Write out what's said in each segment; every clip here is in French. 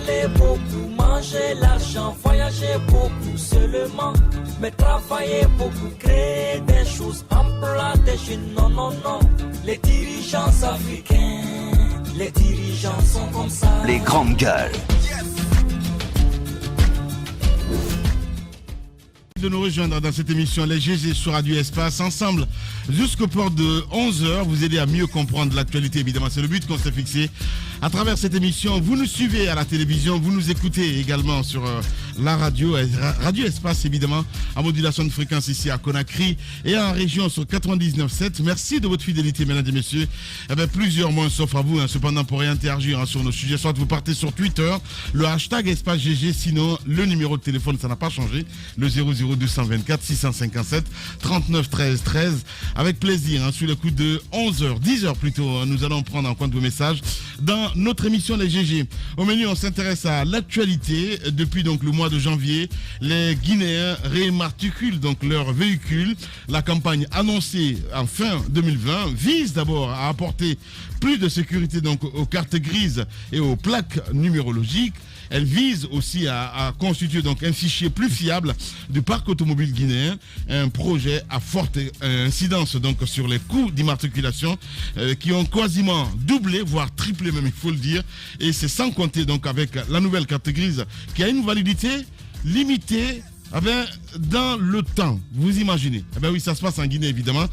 parler beaucoup, manger l'argent, voyager beaucoup seulement, mais travailler beaucoup, créer des choses, emploi des jeunes, non, non, non. Les dirigeants africains, les dirigeants sont comme ça. Les grandes gueules. De nous rejoindre dans cette émission Les GG sur Radio Espace ensemble jusqu'au port de 11h, vous aider à mieux comprendre l'actualité. Évidemment, c'est le but qu'on s'est fixé à travers cette émission. Vous nous suivez à la télévision, vous nous écoutez également sur la radio, Radio Espace évidemment, en modulation de fréquence ici à Conakry et en région sur 99.7. Merci de votre fidélité, mesdames et messieurs. Plusieurs mois sauf à vous, cependant pour réinteragir sur nos sujets, soit vous partez sur Twitter, le hashtag Espace GG, sinon le numéro de téléphone, ça n'a pas changé, le 0224 657 39 13 13. Avec plaisir, sur le coup de 11h, 10h plutôt, nous allons prendre en compte vos messages dans notre émission Les GG. Au menu, on s'intéresse à l'actualité. Depuis donc le mois de janvier, les Guinéens réimmatriculent donc leurs véhicules. La campagne annoncée en fin 2020 vise d'abord à apporter plus de sécurité donc aux cartes grises et aux plaques numérologiques. Elle vise aussi à constituer donc un fichier plus fiable du parc automobile guinéen, un projet à forte incidence donc sur les coûts d'immatriculation qui ont quasiment doublé, voire triplé même, il faut le dire, et c'est sans compter donc avec la nouvelle carte grise qui a une validité limitée dans le temps, vous imaginez. Oui, ça se passe en Guinée évidemment.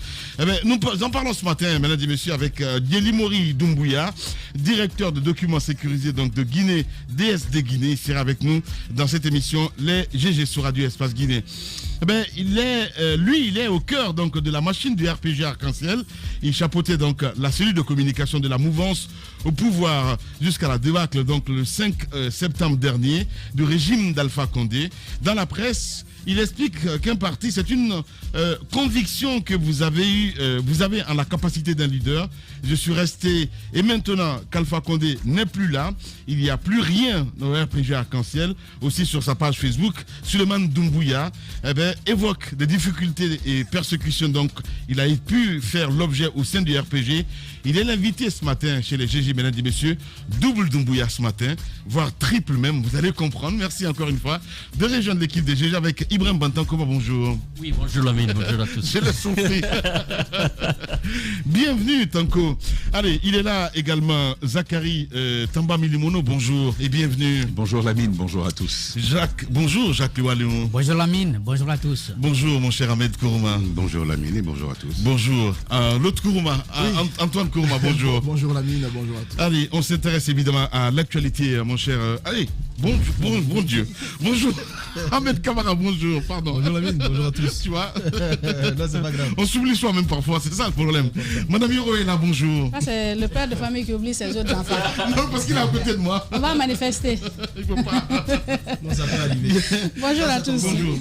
Nous en parlons ce matin, mesdames et messieurs, avec Djelimori Doumbouya, directeur de documents sécurisés donc de Guinée, DSD Guinée. Il sera avec nous dans cette émission Les GG sur Radio Espace Guinée. Il est au cœur donc de la machine du RPG Arc-en-Ciel. Il chapeautait donc la cellule de communication de la mouvance au pouvoir jusqu'à la débâcle donc le 5 septembre dernier du régime d'Alpha Condé. Dans la presse, il explique qu'un parti, c'est une conviction que vous avez en la capacité d'un leader. Je suis resté, et maintenant qu'Alpha Condé n'est plus là, il n'y a plus rien au RPG Arc-en-Ciel. Aussi sur sa page Facebook, Suleiman Doumbouya évoque des difficultés et persécutions. Donc, il a pu faire l'objet au sein du RPG. Il est l'invité ce matin chez les GG, mesdames et messieurs, double Doumbouya ce matin, voire triple même, vous allez comprendre. Merci encore une fois de rejoindre l'équipe des GG avec Ibrahim Bantankoma, bonjour. Oui, bonjour Lamine, bonjour à tous. Je le souffle. Bienvenue Tanko. Allez, il est là également, Zachary Tamba Milimono, bonjour et bienvenue. Bonjour Lamine, bonjour à tous. Bonjour Jacques Loualéon. Bonjour Lamine, bonjour à tous. Bonjour mon cher Ahmed Kourouma. Bonjour Lamine et bonjour à tous. Bonjour. L'autre Kourouma, oui. Antoine Kourouma, bonjour. Bonjour Lamine, bonjour à tous. Allez, on s'intéresse évidemment à l'actualité, mon cher. Allez, bon Dieu. Bonjour. Ahmed Kamara, bonjour. Pardon. Bonjour Lamine, bonjour à tous. Tu vois là, c'est pas grave. On s'oublie soi-même parfois, c'est ça le problème. Madame Yoro est là, bonjour. Ça, c'est le père de famille qui oublie ses autres enfants. Non, parce qu'il est à côté de moi. On va manifester. Il ne peut pas. Non, ça peut arriver. Bonjour à tous. Bonjour.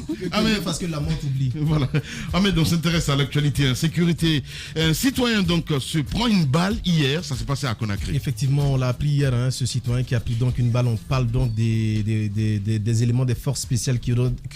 Parce que la mort oublie. Voilà. Ahmed, on s'intéresse à l'actualité, en sécurité. Un citoyen donc se prend une balle hier, ça s'est passé à Conakry. Effectivement, on l'a appris hier, ce citoyen qui a pris donc une balle. On parle donc des éléments des forces spéciales qui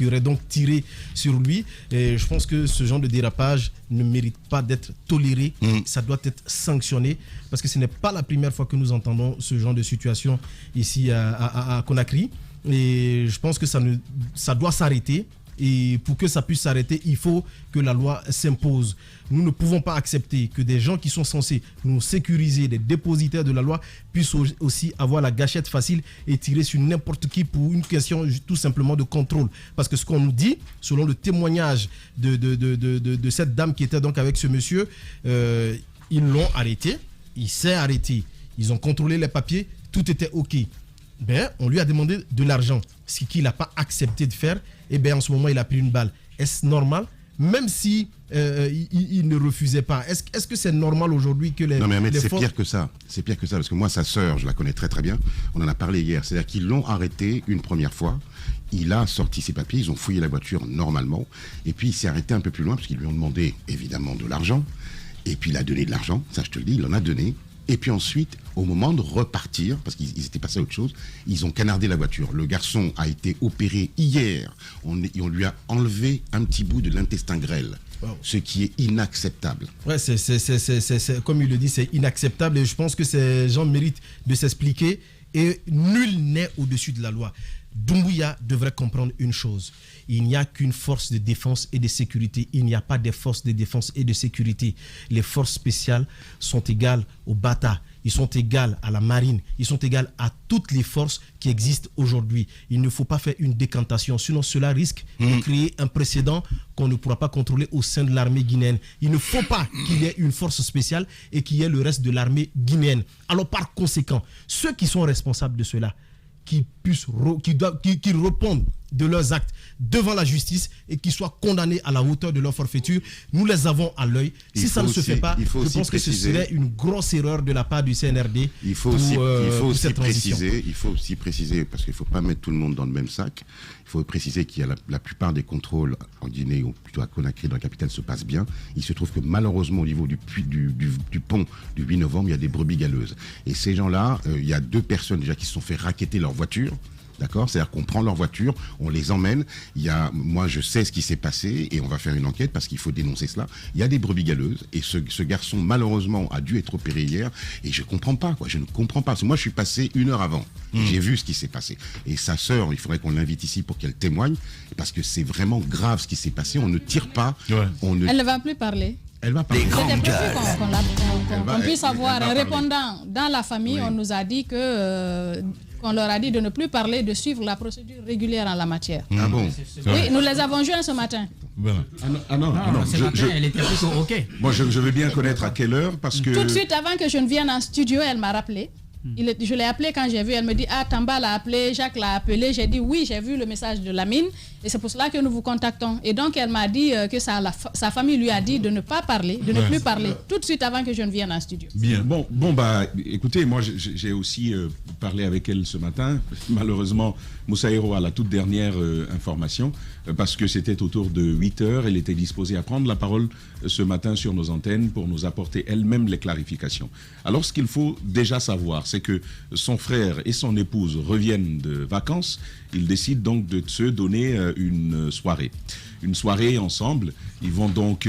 auraient donc tiré sur lui. Et je pense que ce genre de dérapage ne mérite pas d'être toléré. Ça doit être sanctionné parce que ce n'est pas la première fois que nous entendons ce genre de situation ici à Conakry. Et je pense que ça doit s'arrêter. Et pour que ça puisse s'arrêter, il faut que la loi s'impose. Nous ne pouvons pas accepter que des gens qui sont censés nous sécuriser, des dépositaires de la loi, puissent aussi avoir la gâchette facile et tirer sur n'importe qui pour une question tout simplement de contrôle. Parce que ce qu'on nous dit, selon le témoignage de cette dame qui était donc avec ce monsieur, ils l'ont arrêté, il s'est arrêté, ils ont contrôlé les papiers, tout était OK. On lui a demandé de l'argent, ce qu'il n'a pas accepté de faire. En ce moment, il a pris une balle. Est-ce normal? Même si il ne refusait pas. Est-ce que c'est normal aujourd'hui que les... Non mais Ahmed, c'est pire que ça. C'est pire que ça, parce que moi, sa sœur, je la connais très très bien. On en a parlé hier. C'est-à-dire qu'ils l'ont arrêté une première fois. Il a sorti ses papiers, ils ont fouillé la voiture normalement. Et puis, il s'est arrêté un peu plus loin, parce qu'ils lui ont demandé, évidemment, de l'argent. Et puis, il a donné de l'argent. Ça, je te le dis, il en a donné. Et puis ensuite, au moment de repartir, parce qu'ils étaient passés à autre chose, ils ont canardé la voiture. Le garçon a été opéré hier. On lui a enlevé un petit bout de l'intestin grêle. Wow. Ce qui est inacceptable. Ouais, c'est comme il le dit, c'est inacceptable. Et je pense que ces gens méritent de s'expliquer Et nul n'est au-dessus de la loi. Doumbouya devrait comprendre une chose. Il n'y a qu'une force de défense et de sécurité. Il n'y a pas de forces de défense et de sécurité. Les forces spéciales sont égales aux Bata. Ils sont égales à la marine. Ils sont égales à toutes les forces qui existent aujourd'hui. Il ne faut pas faire une décantation. Sinon, cela risque de créer un précédent qu'on ne pourra pas contrôler au sein de l'armée guinéenne. Il ne faut pas qu'il y ait une force spéciale et qu'il y ait le reste de l'armée guinéenne. Alors, par conséquent, ceux qui sont responsables de cela, qui répondent de leurs actes devant la justice et qui soient condamnés à la hauteur de leur forfaiture. Nous les avons à l'œil. Si ça ne se fait pas, je pense que ce serait une grosse erreur de la part du CNRD. Il faut aussi préciser, parce qu'il ne faut pas mettre tout le monde dans le même sac. Il faut préciser qu'il y a la plupart des contrôles en Guinée, ou plutôt à Conakry, dans la capitale, se passent bien. Il se trouve que malheureusement, au niveau du pont du 8 novembre, il y a des brebis galeuses. Et ces gens-là, il y a 2 personnes déjà qui se sont fait racketter leur voiture. D'accord ? C'est-à-dire qu'on prend leur voiture, on les emmène. Moi, je sais ce qui s'est passé et on va faire une enquête parce qu'il faut dénoncer cela. Il y a des brebis galeuses et ce garçon, malheureusement, a dû être opéré hier et je comprends pas, quoi. Je ne comprends pas. Parce que moi, je suis passé 1 heure avant. J'ai vu ce qui s'est passé. Et sa sœur, il faudrait qu'on l'invite ici pour qu'elle témoigne parce que c'est vraiment grave ce qui s'est passé. On ne tire pas. Ouais. Elle ne va plus parler. Elle va parler. C'était prévu qu'on puisse avoir un répondant dans la famille. Oui. On nous a dit qu'on leur a dit de ne plus parler, de suivre la procédure régulière en la matière. Ah bon? Oui, nous les avons joints ce matin. Voilà. Non, ce matin, elle était plutôt OK. Moi, je veux bien connaître à quelle heure, parce que... Tout de suite, avant que je ne vienne en studio, elle m'a rappelé. Je l'ai appelé quand j'ai vu, elle me dit, ah, Tamba l'a appelé, Jacques l'a appelé. J'ai dit, oui, j'ai vu le message de Lamine et c'est pour cela que nous vous contactons. Et donc, elle m'a dit que sa famille lui a dit de ne pas parler, de ne plus parler, tout de suite avant que je ne vienne en studio. Bien. Bon, écoutez, moi, j'ai aussi parlé avec elle ce matin. Malheureusement, Moussa Hero a la toute dernière information parce que c'était autour de 8 heures. Elle était disposée à prendre la parole ce matin sur nos antennes pour nous apporter elle-même les clarifications. Alors, ce qu'il faut déjà savoir, c'est que son frère et son épouse reviennent de vacances. Ils décident donc de se donner une soirée ensemble. Ils vont donc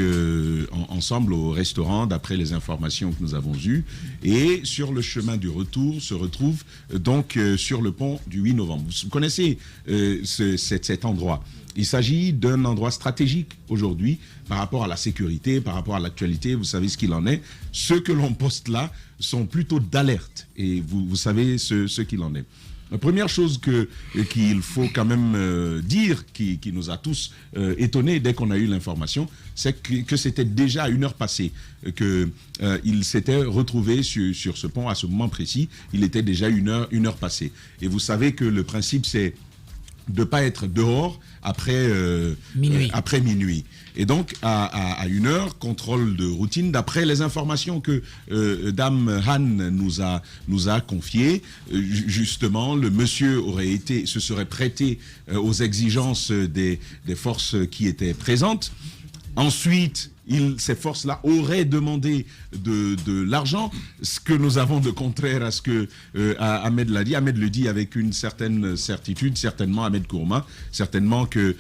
ensemble au restaurant d'après les informations que nous avons eues et sur le chemin du retour se retrouvent donc sur le pont du 8 novembre. Vous connaissez cet endroit. Il s'agit d'un endroit stratégique aujourd'hui par rapport à la sécurité, par rapport à l'actualité. Vous savez ce qu'il en est. Ceux que l'on poste là sont plutôt d'alerte et vous savez ce qu'il en est. La première chose qu'il faut quand même dire, qui nous a tous étonnés dès qu'on a eu l'information, c'est que c'était déjà 1 heure passée qu'il s'était retrouvé sur ce pont à ce moment précis. Il était déjà 1 heure passée. Et vous savez que le principe, c'est de ne pas être dehors après minuit. Et donc, à 1 heure, contrôle de routine, d'après les informations que Dame Han nous a confiées, justement, le monsieur se serait prêté aux exigences des forces qui étaient présentes. Ensuite, ces forces-là auraient demandé de l'argent, ce que nous avons de contraire à ce que Ahmed l'a dit. Ahmed le dit avec une certaine certitude, certainement Ahmed Kourma, certainement que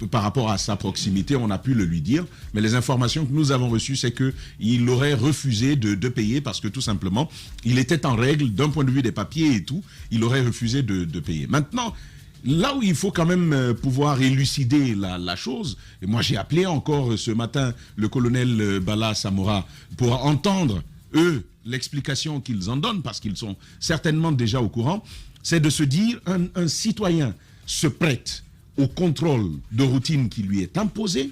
par rapport à sa proximité, on a pu le lui dire. Mais les informations que nous avons reçues, c'est qu'il aurait refusé de payer parce que tout simplement, il était en règle d'un point de vue des papiers et tout. Il aurait refusé de payer. Maintenant, là où il faut quand même pouvoir élucider la chose, et moi j'ai appelé encore ce matin le colonel Bala Samora pour entendre, eux, l'explication qu'ils en donnent, parce qu'ils sont certainement déjà au courant, c'est de se dire un citoyen se prête au contrôle de routine qui lui est imposé,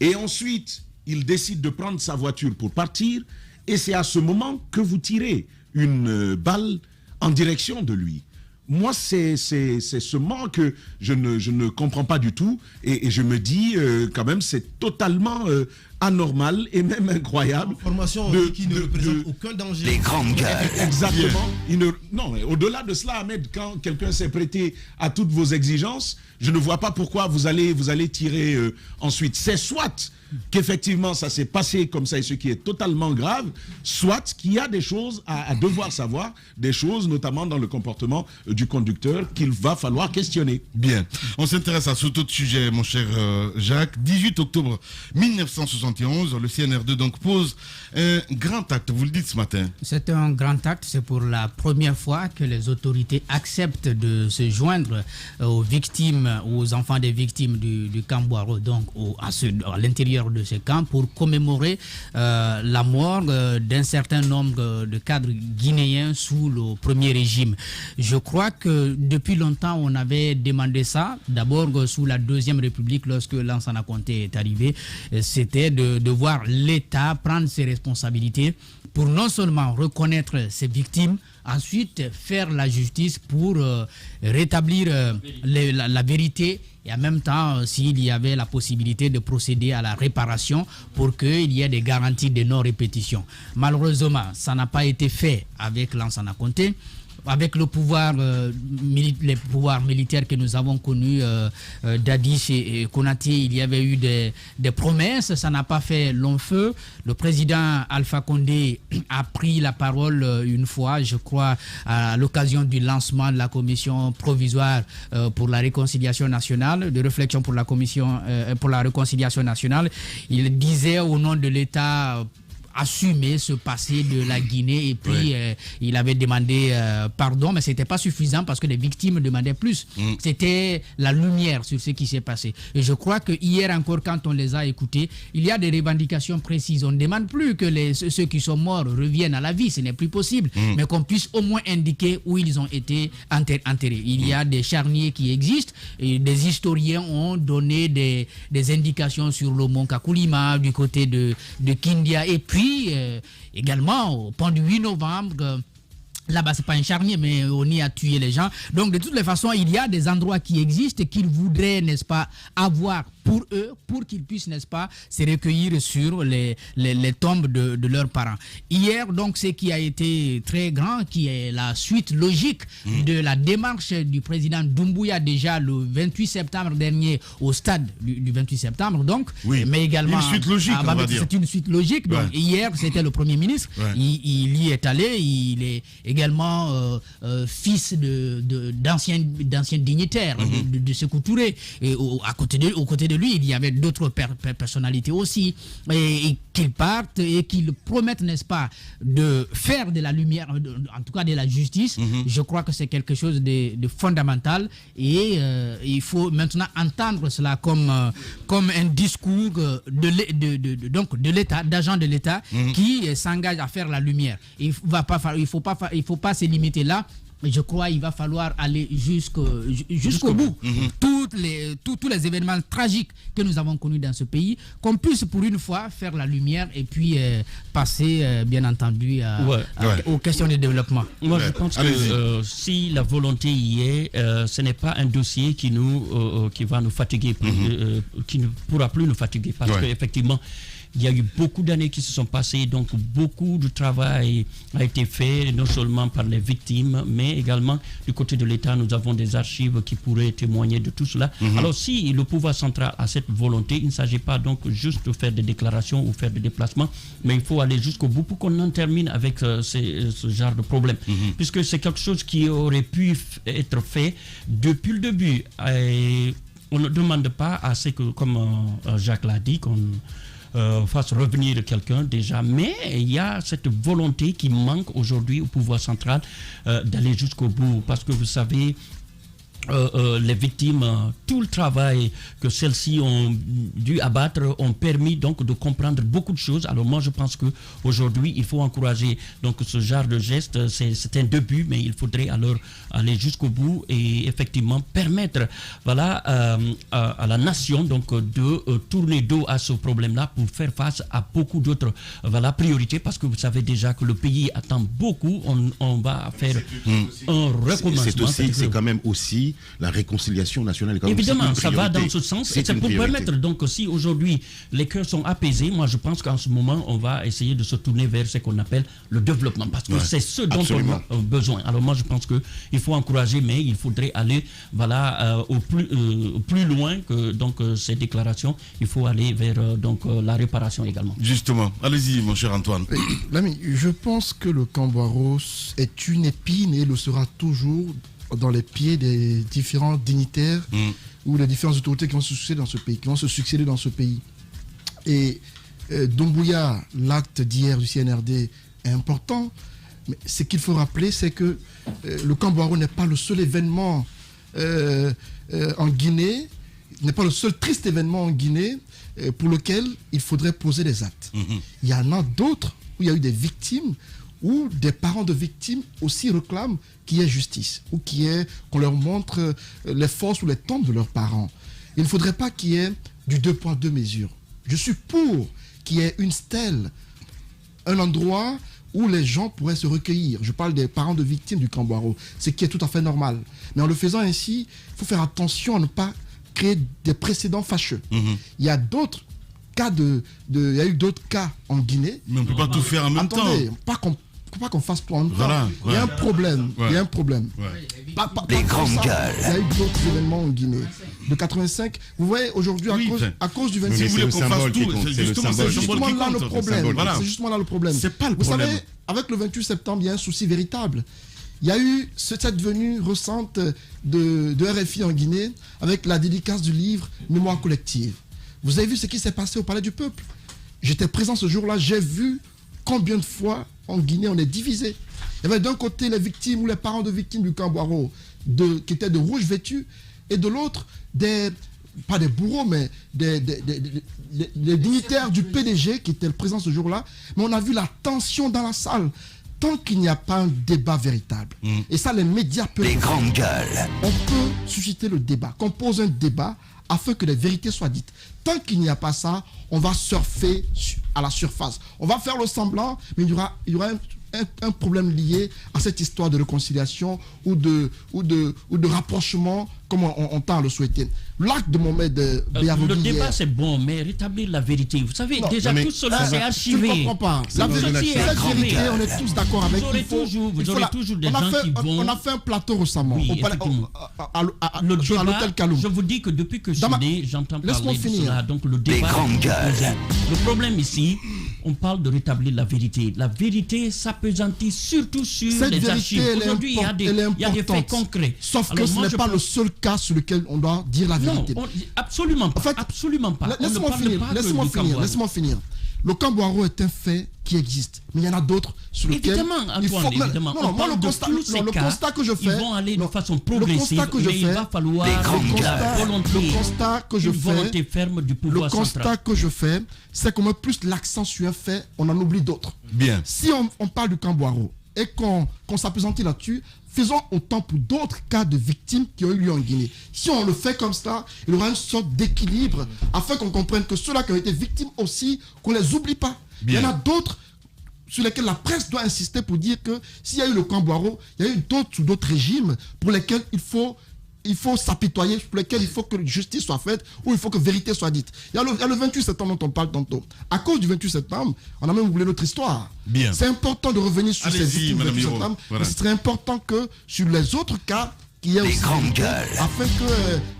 et ensuite il décide de prendre sa voiture pour partir, et c'est à ce moment que vous tirez une balle en direction de lui. Moi, c'est ce manque que je ne comprends pas du tout et je me dis quand même c'est totalement anormal et même incroyable. Information qui ne représente aucun danger. Les grandes gueules. Exactement. Non, au-delà de cela, Ahmed, quand quelqu'un s'est prêté à toutes vos exigences, je ne vois pas pourquoi vous allez tirer ensuite. C'est soit qu'effectivement ça s'est passé comme ça et ce qui est totalement grave, soit qu'il y a des choses à devoir savoir, des choses notamment dans le comportement du conducteur qu'il va falloir questionner. Bien, on s'intéresse à ce autre sujet, mon cher Jacques. 18 octobre 1960, 71, le CNR2 donc pose un grand acte, vous le dites ce matin. C'est un grand acte, c'est pour la première fois que les autorités acceptent de se joindre aux victimes, aux enfants des victimes du camp Boiro, donc à l'intérieur de ce camp, pour commémorer la mort d'un certain nombre de cadres guinéens sous le premier régime. Je crois que depuis longtemps, on avait demandé ça, d'abord sous la Deuxième République, lorsque Lansana Conté est arrivé, c'était de voir l'État prendre ses responsabilités pour non seulement reconnaître ses victimes, ensuite faire la justice pour rétablir la vérité, et en même temps, s'il y avait la possibilité de procéder à la réparation pour qu'il y ait des garanties de non-répétition. Malheureusement, ça n'a pas été fait avec Lansana Conté. Avec le pouvoir, les pouvoirs militaires que nous avons connus, Dadis et Konaté, il y avait eu des promesses, ça n'a pas fait long feu. Le président Alpha Condé a pris la parole une fois, je crois, à l'occasion du lancement de la commission provisoire pour la réconciliation nationale, de réflexion pour la commission pour la réconciliation nationale. Il disait au nom de l'État assumer ce passé de la Guinée, et puis il avait demandé pardon, mais c'était pas suffisant parce que les victimes demandaient plus. C'était la lumière sur ce qui s'est passé. Et je crois que hier encore, quand on les a écoutés, il y a des revendications précises. On ne demande plus que ceux qui sont morts reviennent à la vie, ce n'est plus possible, mais qu'on puisse au moins indiquer où ils ont été enterrés. Il y a des charniers qui existent, et des historiens ont donné des indications sur le mont Kakulima, du côté de Kindia, et puis également au pont du 8 novembre, là-bas c'est pas un charnier, mais on y a tué les gens. Donc de toutes les façons, il y a des endroits qui existent qu'ils voudraient, n'est-ce pas, avoir pour eux, pour qu'ils puissent, n'est-ce pas, se recueillir sur les tombes de leurs parents. Hier, donc, ce qui a été très grand, qui est la suite logique de la démarche du président Doumbouya, déjà le 28 septembre dernier, au stade du 28 septembre, donc, mais également... Une suite logique, on va dire. C'est une suite logique, donc hier, c'était le Premier ministre, il y est allé, il est également fils d'anciens dignitaires de Sékou Touré, et aux côtés de lui, il y avait d'autres personnalités aussi, et qu'ils partent et qu'ils promettent, n'est-ce pas, de faire de la lumière, en tout cas de la justice. Je crois que c'est quelque chose de fondamental, et il faut maintenant entendre cela comme un discours de l'État, d'agents de l'État qui s'engage à faire la lumière. Il faut pas se limiter là. Je crois qu'il va falloir aller jusqu'au bout. Tous les événements tragiques que nous avons connus dans ce pays, qu'on puisse pour une fois faire la lumière et puis passer, bien entendu, aux questions de développement. Moi, je pense que si la volonté y est, ce n'est pas un dossier qui va nous fatiguer, qui ne pourra plus nous fatiguer, parce qu'effectivement, il y a eu beaucoup d'années qui se sont passées, donc beaucoup de travail a été fait, non seulement par les victimes, mais également du côté de l'État. Nous avons des archives qui pourraient témoigner de tout cela. Alors si le pouvoir central a cette volonté, il ne s'agit pas donc juste de faire des déclarations ou faire des déplacements, mais il faut aller jusqu'au bout pour qu'on en termine avec ce genre de problème. Puisque c'est quelque chose qui aurait pu être fait depuis le début. Et on ne demande pas à ce que, comme Jacques l'a dit, qu'on fasse revenir quelqu'un déjà, mais il y a cette volonté qui manque aujourd'hui au pouvoir central d'aller jusqu'au bout, parce que vous savez, les victimes, tout le travail que celles-ci ont dû abattre ont permis donc de comprendre beaucoup de choses. Alors moi je pense que aujourd'hui il faut encourager donc ce genre de geste. C'est un début, mais il faudrait alors aller jusqu'au bout et effectivement permettre à la nation donc de tourner dos à ce problème-là pour faire face à beaucoup d'autres priorités, parce que vous savez déjà que le pays attend beaucoup. On va faire un recommencement. C'est quand même aussi la réconciliation nationale. Évidemment, ça va dans ce sens. C'est pour permettre, donc, si aujourd'hui les cœurs sont apaisés, moi je pense qu'en ce moment, on va essayer de se tourner vers ce qu'on appelle le développement, parce que c'est ce dont on a besoin. Alors moi je pense qu'il faut encourager, mais il faudrait aller au plus loin que donc, ces déclarations. Il faut aller vers la réparation également. Justement, allez-y mon cher Antoine. L'ami, je pense que le camp Boiro est une épine et le sera toujours dans les pieds des différents dignitaires ou des différentes autorités qui vont se succéder dans ce pays, Et Doumbouya, l'acte d'hier du CNRD est important. Mais ce qu'il faut rappeler, c'est que le Camp-Boiro n'est pas le seul événement en Guinée, n'est pas le seul triste événement en Guinée pour lequel il faudrait poser des actes. Il y en a d'autres où il y a eu des victimes, où des parents de victimes aussi réclament qu'il y ait justice, ou qu'on leur montre les forces ou les tombes de leurs parents. Il ne faudrait pas qu'il y ait du 2 poids 2 mesures. Je suis pour qu'il y ait une stèle, un endroit où les gens pourraient se recueillir. Je parle des parents de victimes du Camp-Boiro, ce qui est tout à fait normal. Mais en le faisant ainsi, il faut faire attention à ne pas créer des précédents fâcheux. Il y a d'autres cas il y a eu d'autres cas en Guinée. Mais on ne peut pas tout faire en même temps. Attendez, pas qu'on fasse tout en même temps. Voilà, il y a un problème. Il y a un problème. Les grandes gueules. Il y a eu d'autres événements en Guinée. De 85, vous voyez, aujourd'hui, à cause du 26 Si vous voulez qu'on fasse tout, c'est justement là le problème. Voilà. C'est justement là le problème. C'est pas le Vous problème. savez, avec le 28 septembre, il y a un souci véritable. Il y a eu cette venue récente de RFI en Guinée avec la dédicace du livre Mémoire collective. Vous avez vu ce qui s'est passé au Palais du Peuple. J'étais présent ce jour-là, j'ai vu combien de fois en Guinée on est divisé. Il y avait d'un côté les victimes ou les parents de victimes du Camp-Boiro qui étaient de rouge vêtus, et de l'autre, pas des bourreaux, mais des dignitaires du PDG qui étaient présents ce jour-là. Mais on a vu la tension dans la salle. Tant qu'il n'y a pas un débat véritable, et ça les médias peuvent... Les grandes gueules. On peut susciter le débat, qu'on pose un débat afin que les vérités soient dites. Tant qu'il n'y a pas ça, on va surfer à la surface. On va faire le semblant, mais il y aura un problème lié à cette histoire de réconciliation ou de rapprochement, comme on tend à le souhaiter. L'acte de Mohamed Béavogui. Le débat c'est bon, mais rétablir la vérité. Vous savez, déjà tout cela c'est archivé. Je ne comprends pas. La vérité, on est tous d'accord avec. Vous aurez toujours des gens qui vont... On a fait un plateau récemment Oui, à l'hôtel Kaloum. Je vous dis que depuis que je suis né, j'entends parler de cela. Donc le Les débat... grandes gueules. Le problème ici, on parle de rétablir la vérité. La vérité s'appesantit surtout sur Cette les vérité, archives. Aujourd'hui, il y a des faits concrets. Sauf que ce n'est pas le seul cas sur lequel on doit dire la vérité. Non, absolument pas. En fait, absolument pas. Laissez-moi finir. Le Camp-Boiro est un fait qui existe. Mais il y en a d'autres sur lesquels... Évidemment, Antoine, évidemment. Non, moi, le constat que je fais... Ils vont aller de façon progressive, mais il va falloir le constat que je une fais... volonté ferme du pouvoir central. Le constat que je fais, c'est qu'on met plus l'accent sur un fait, on en oublie d'autres. Bien. Si on parle du Camp-Boiro et qu'on s'appesantit là-dessus, faisons autant pour d'autres cas de victimes qui ont eu lieu en Guinée. Si on le fait comme ça, il y aura une sorte d'équilibre afin qu'on comprenne que ceux-là qui ont été victimes aussi, qu'on ne les oublie pas. Bien. Il y en a d'autres sur lesquels la presse doit insister pour dire que s'il y a eu le Camp-Boiro, il y a eu d'autres sous d'autres régimes pour lesquels il faut s'apitoyer, pour lesquels il faut que justice soit faite ou il faut que vérité soit dite. Il y a le 28 septembre dont on parle tantôt. À cause du 28 septembre, on a même oublié notre histoire. Bien. C'est important de revenir sur ces victimes du 28 Miro. septembre, Voilà. mais c'est très important que sur les autres cas, qu'il y ait Les aussi grandes vérité, gueules. afin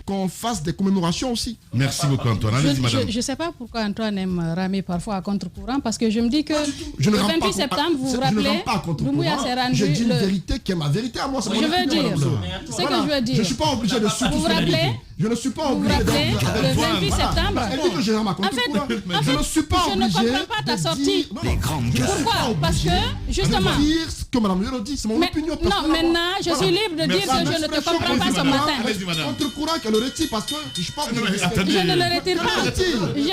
qu'on fasse des commémorations aussi. Merci beaucoup, Antoine. Allez-y, madame. Je ne sais pas pourquoi Antoine aime ramer parfois à contre-courant, parce que je me dis que Je ne le rame 28 pas septembre, vous vous je ne rappelez, rame pas à contre-courant. Doumbouya s'est rendu... Je dis une vérité qui est ma vérité à moi. C'est mon Je veux opinion, dire, madame. c'est que je veux dire. Je ne suis pas obligé de suivre Vous vous ce que rappelez dit. Je ne suis pas Vous vous obligé rappelez, de... le 28 septembre... Elle dit que je rame à contre-courant. Je ne suis pas je ne obligé comprends pas ta de sortie. dire- Non, Les grandes gueules. Pourquoi? Parce que, justement... de dire ce que Mme Yoro dit, c'est mon opinion personnelle. Non, maintenant, je suis libre de dire que je ne te comprends pas ce matin. Allez-y, madame. Contre-courant qu'elle le retire parce que je ne suis pas obligé de... attendez. Je ne le retire pas. Je le retire. Je ne le Je ne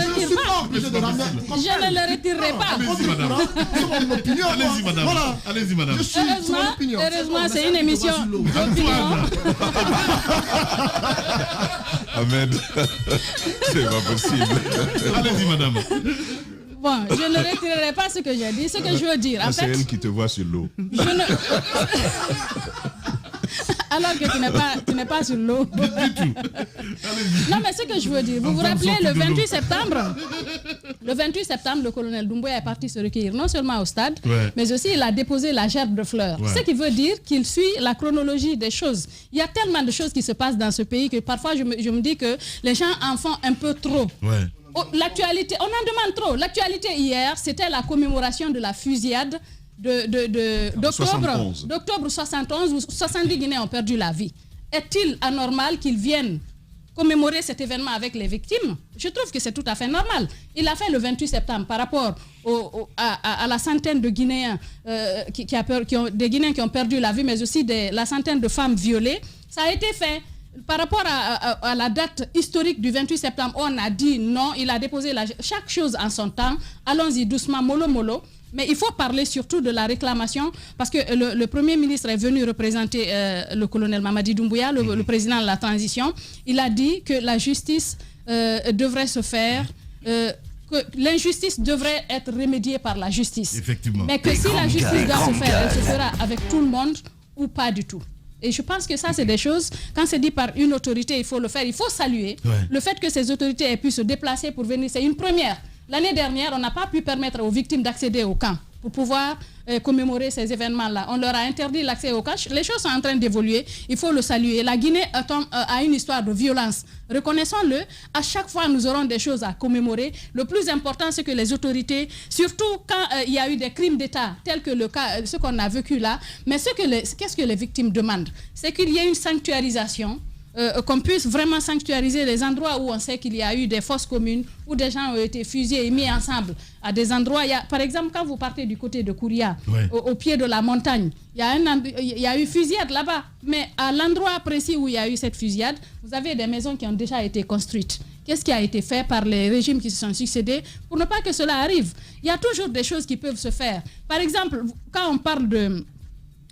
retire suis pas pas. obligé de ramener. Je ne le retirerai pas. Allez-y, madame. C'est mon opinion. moi. Allez-y, madame. Voilà. Allez-y, madame. Je suis, c'est mon opinion. Heureusement, c'est une émission d'opinion. Ahmed, c'est pas possible. Allez-y, madame. Bon, je ne retirerai pas ce que j'ai dit. Ce que je veux dire, en C'est fait, elle qui te voit sur l'eau. je ne... Alors que tu n'es pas sur l'eau. Non, mais ce que je veux dire, vous vous rappelez, le 28 septembre, le colonel Doumbouya est parti se recueillir non seulement au stade, mais aussi il a déposé la gerbe de fleurs. Ce qui veut dire qu'il suit la chronologie des choses. Il y a tellement de choses qui se passent dans ce pays que parfois je me dis que les gens en font un peu trop. Oh, l'actualité, on en demande trop. L'actualité hier, c'était la commémoration de la fusillade d'octobre 71 où 70 Guinéens ont perdu la vie. Est-il anormal qu'ils viennent commémorer cet événement avec les victimes, je trouve que c'est tout à fait normal. Il l'a fait le 28 septembre par rapport à la centaine de Guinéens, des Guinéens qui ont perdu la vie, mais aussi la centaine de femmes violées. Ça a été fait. Par rapport à la date historique du 28 septembre, on a dit non, il a déposé chaque chose en son temps. Allons-y doucement, mollo mollo. Mais il faut parler surtout de la réclamation, parce que le Premier ministre est venu représenter le colonel Mamadi Doumbouya, le président de la transition. Il a dit que la justice devrait se faire, que l'injustice devrait être remédiée par la justice. Effectivement. Mais que si la justice doit se faire, elle se fera avec tout le monde ou pas du tout. Et je pense que ça, c'est des choses, quand c'est dit par une autorité, il faut le faire. Il faut saluer le fait que ces autorités aient pu se déplacer pour venir. C'est une première. L'année dernière, on n'a pas pu permettre aux victimes d'accéder au camp pour pouvoir commémorer ces événements-là. On leur a interdit l'accès au camp. Les choses sont en train d'évoluer. Il faut le saluer. La Guinée a une histoire de violence. Reconnaissons-le. À chaque fois, nous aurons des choses à commémorer. Le plus important, c'est que les autorités, surtout quand il y a eu des crimes d'État, tels que le cas, ce qu'on a vécu là, mais qu'est-ce que les victimes demandent? C'est qu'il y ait une sanctuarisation, qu'on puisse vraiment sanctuariser les endroits où on sait qu'il y a eu des fosses communes, où des gens ont été fusillés et mis ensemble à des endroits. Par exemple, quand vous partez du côté de Kouria, au pied de la montagne, il y a eu fusillade là-bas. Mais à l'endroit précis où il y a eu cette fusillade, vous avez des maisons qui ont déjà été construites. Qu'est-ce qui a été fait par les régimes qui se sont succédés pour ne pas que cela arrive? Il y a toujours des choses qui peuvent se faire. Par exemple, quand on parle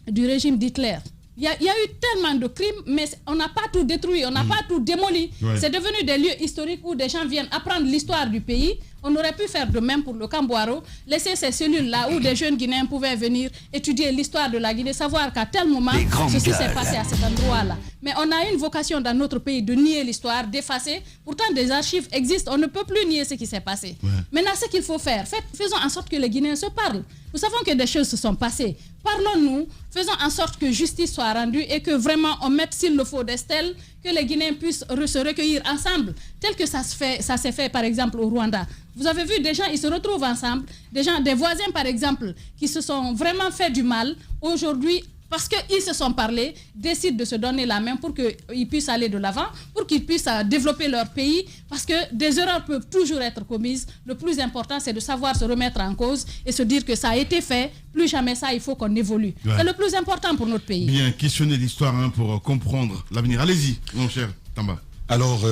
du régime d'Hitler, il y a eu tellement de crimes, mais on n'a pas tout détruit, on n'a pas tout démoli. C'est devenu des lieux historiques où des gens viennent apprendre l'histoire du pays. On aurait pu faire de même pour le Camboiro, laisser ces cellules-là où des jeunes Guinéens pouvaient venir étudier l'histoire de la Guinée, savoir qu'à tel moment, ceci s'est passé à cet endroit-là. Mais on a une vocation dans notre pays de nier l'histoire, d'effacer. Pourtant, des archives existent, on ne peut plus nier ce qui s'est passé. Maintenant, ce qu'il faut faire, faisons en sorte que les Guinéens se parlent. Nous savons que des choses se sont passées. Parlons-nous, faisons en sorte que justice soit rendue et que vraiment on mette s'il le faut des stèles, que les Guinéens puissent se recueillir ensemble, tel que ça s'est fait par exemple au Rwanda. Vous avez vu, des gens, ils se retrouvent ensemble, des voisins par exemple, qui se sont vraiment fait du mal, aujourd'hui, parce qu'ils se sont parlé, décident de se donner la main pour qu'ils puissent aller de l'avant, pour qu'ils puissent développer leur pays, parce que des erreurs peuvent toujours être commises. Le plus important, c'est de savoir se remettre en cause et se dire que ça a été fait, plus jamais ça, il faut qu'on évolue. C'est le plus important pour notre pays. Bien, questionner l'histoire pour comprendre l'avenir. Allez-y, mon cher Tamba. Alors,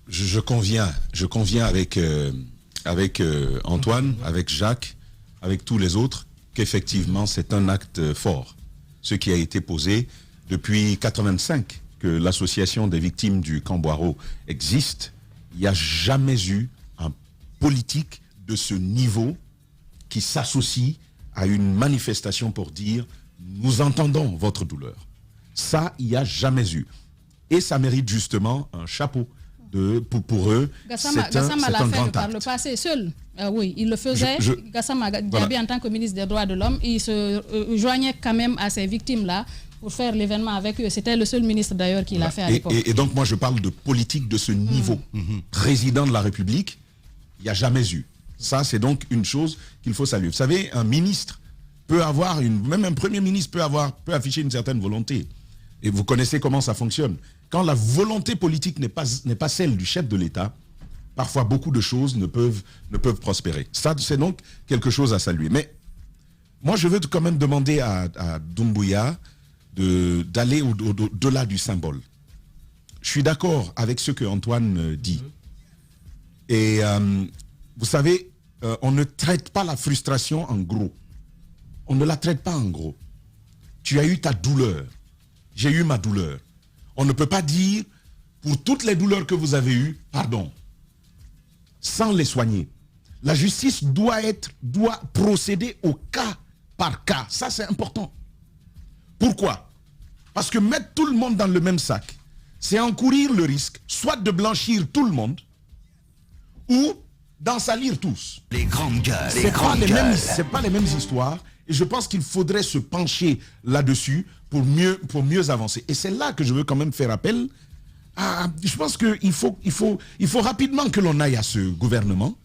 je conviens avec Antoine, avec Jacques, avec tous les autres, qu'effectivement, c'est un acte fort. Ce qui a été posé depuis 1985, que l'association des victimes du Camboiro existe, il n'y a jamais eu un politique de ce niveau qui s'associe à une manifestation pour dire « nous entendons votre douleur ». Ça, il n'y a jamais eu. Et ça mérite justement un chapeau. Pour eux, Gassama c'est un grand acte. Par le passé seul. Oui, il le faisait. Gassama Diaby, en tant que ministre des Droits de l'Homme, il se joignait quand même à ces victimes-là pour faire l'événement avec eux. C'était le seul ministre d'ailleurs qui l'a fait à l'époque. Et donc moi je parle de politique de ce niveau. Président de la République, il n'y a jamais eu. Ça, c'est donc une chose qu'il faut saluer. Vous savez, un ministre peut avoir, même un premier ministre peut afficher une certaine volonté. Et vous connaissez comment ça fonctionne. Quand la volonté politique n'est pas celle du chef de l'État, parfois beaucoup de choses ne peuvent prospérer. Ça, c'est donc quelque chose à saluer. Mais moi, je veux quand même demander à Doumbouya d'aller au-delà du symbole. Je suis d'accord avec ce que Antoine dit. Et vous savez, on ne traite pas la frustration en gros. On ne la traite pas en gros. Tu as eu ta douleur. J'ai eu ma douleur. On ne peut pas dire, pour toutes les douleurs que vous avez eues, pardon, sans les soigner. La justice doit procéder au cas par cas. Ça, c'est important. Pourquoi? Parce que mettre tout le monde dans le même sac, c'est encourir le risque, soit de blanchir tout le monde, ou d'en salir tous. Les grandes gueules. C'est pas les mêmes histoires. Et je pense qu'il faudrait se pencher là-dessus pour mieux avancer. Et c'est là que je veux quand même faire appel à... Je pense qu'il faut rapidement que l'on aille à ce gouvernement,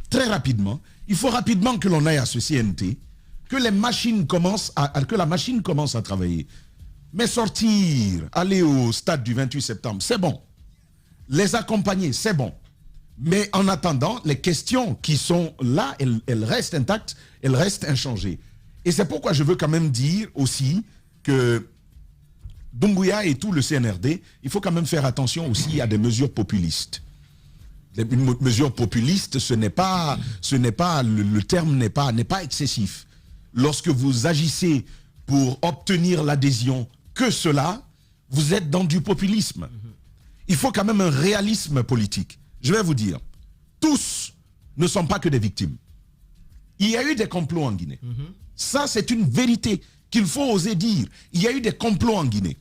très rapidement. Il faut rapidement que l'on aille à ce CNT, que la machine commence à travailler. Mais sortir, aller au stade du 28 septembre, c'est bon. les accompagner, c'est bon. Mais en attendant, les questions qui sont là, elles restent intactes, elles restent inchangées. Et c'est pourquoi je veux quand même dire aussi que Doumbouya et tout le CNRD, il faut quand même faire attention aussi à des mesures populistes. Une mesure populiste, le terme n'est pas excessif. Lorsque vous agissez pour obtenir l'adhésion que cela, vous êtes dans du populisme. Il faut quand même un réalisme politique. Je vais vous dire, tous ne sont pas que des victimes. Il y a eu des complots en Guinée. Ça, c'est une vérité qu'il faut oser dire. Il y a eu des complots en Guinée.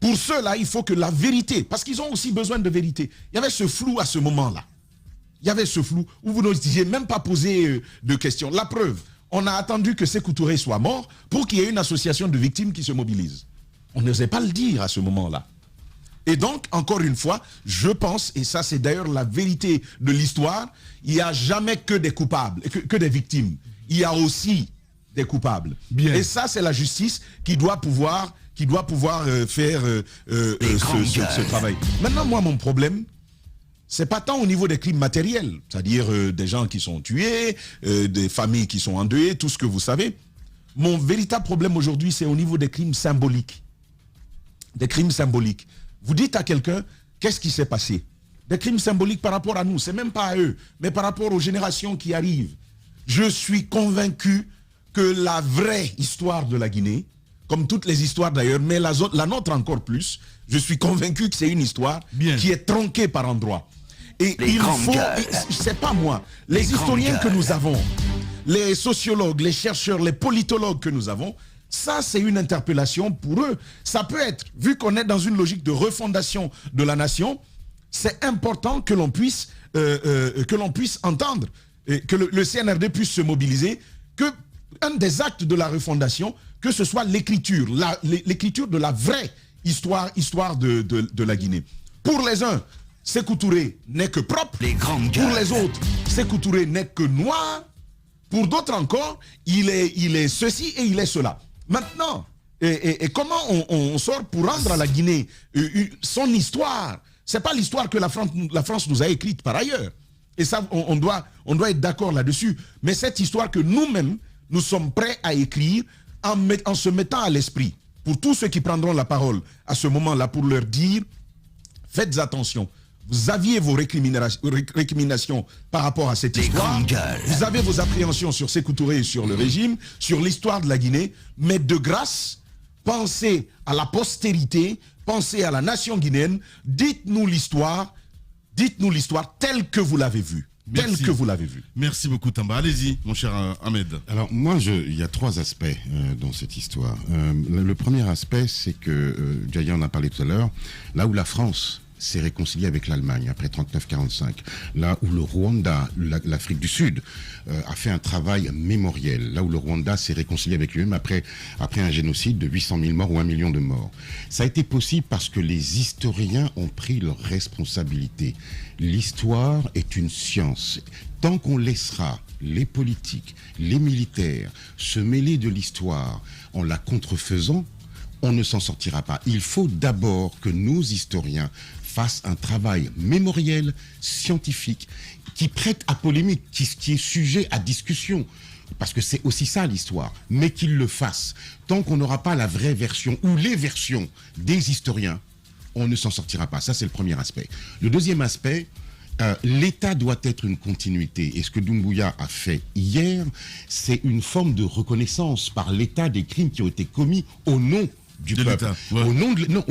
Pour cela, il faut que la vérité, parce qu'ils ont aussi besoin de vérité. Il y avait ce flou à ce moment-là. Il y avait ce flou où vous n'osiez même pas poser de questions. La preuve, on a attendu que Sékou Touré soit mort pour qu'il y ait une association de victimes qui se mobilise. On n'osait pas le dire à ce moment-là. Et donc, encore une fois, je pense, et ça c'est d'ailleurs la vérité de l'histoire, il n'y a jamais que des coupables, que des victimes. Il y a aussi des coupables. Bien. Et ça, c'est la justice qui doit pouvoir faire ce travail. Maintenant, moi, mon problème, c'est pas tant au niveau des crimes matériels, c'est-à-dire des gens qui sont tués, des familles qui sont endeuillées, tout ce que vous savez. Mon véritable problème aujourd'hui, c'est au niveau des crimes symboliques. Des crimes symboliques. Vous dites à quelqu'un, qu'est-ce qui s'est passé? Des crimes symboliques par rapport à nous, c'est même pas à eux, mais par rapport aux générations qui arrivent. Je suis convaincu que la vraie histoire de la Guinée, comme toutes les histoires d'ailleurs, mais la nôtre encore plus, je suis convaincu que c'est une histoire qui est tronquée par endroits. Et il faut, c'est pas moi, les historiens que nous avons, les sociologues, les chercheurs, les politologues que nous avons, ça c'est une interpellation pour eux. Ça peut être, vu qu'on est dans une logique de refondation de la nation, c'est important que l'on puisse entendre, que le CNRD puisse se mobiliser, que un des actes de la refondation, que ce soit l'écriture de la vraie histoire de la Guinée. Pour les uns, Sékou Touré n'est que propre. Pour les autres, Sékou Touré n'est que noir. Pour d'autres encore, il est ceci et il est cela. Maintenant, et comment on sort pour rendre à la Guinée son histoire? C'est pas l'histoire que la France nous a écrite par ailleurs. Et ça, on doit être d'accord là-dessus. Mais cette histoire que nous-mêmes, nous sommes prêts à écrire en se mettant à l'esprit, pour tous ceux qui prendront la parole à ce moment-là, pour leur dire, faites attention. Vous aviez vos récriminations par rapport à cette histoire. Vous avez vos appréhensions sur Sékou Touré et sur le régime, sur l'histoire de la Guinée. Mais de grâce, pensez à la postérité, pensez à la nation guinéenne. Dites-nous l'histoire telle que vous l'avez vue. Merci. Tel que vous l'avez vu. Merci beaucoup Tamba. Allez-y, mon cher Ahmed. Alors moi, il y a trois aspects dans cette histoire. Le premier aspect, c'est que, Jaya en a parlé tout à l'heure, là où la France s'est réconciliée avec l'Allemagne après 39-45, là où le Rwanda, l'Afrique du Sud, a fait un travail mémoriel, là où le Rwanda s'est réconcilié avec lui-même après un génocide de 800 000 morts ou 1 million de morts. Ça a été possible parce que les historiens ont pris leurs responsabilités. L'histoire est une science. Tant qu'on laissera les politiques, les militaires se mêler de l'histoire en la contrefaisant, on ne s'en sortira pas. Il faut d'abord que nos historiens fassent un travail mémoriel, scientifique, qui prête à polémique, qui est sujet à discussion. Parce que c'est aussi ça l'histoire, mais qu'ils le fassent. Tant qu'on n'aura pas la vraie version ou les versions des historiens, on ne s'en sortira pas. Ça, c'est le premier aspect. Le deuxième aspect, l'État doit être une continuité. Et ce que Doumbouya a fait hier, c'est une forme de reconnaissance par l'État des crimes qui ont été commis au nom du peuple. Ouais. Au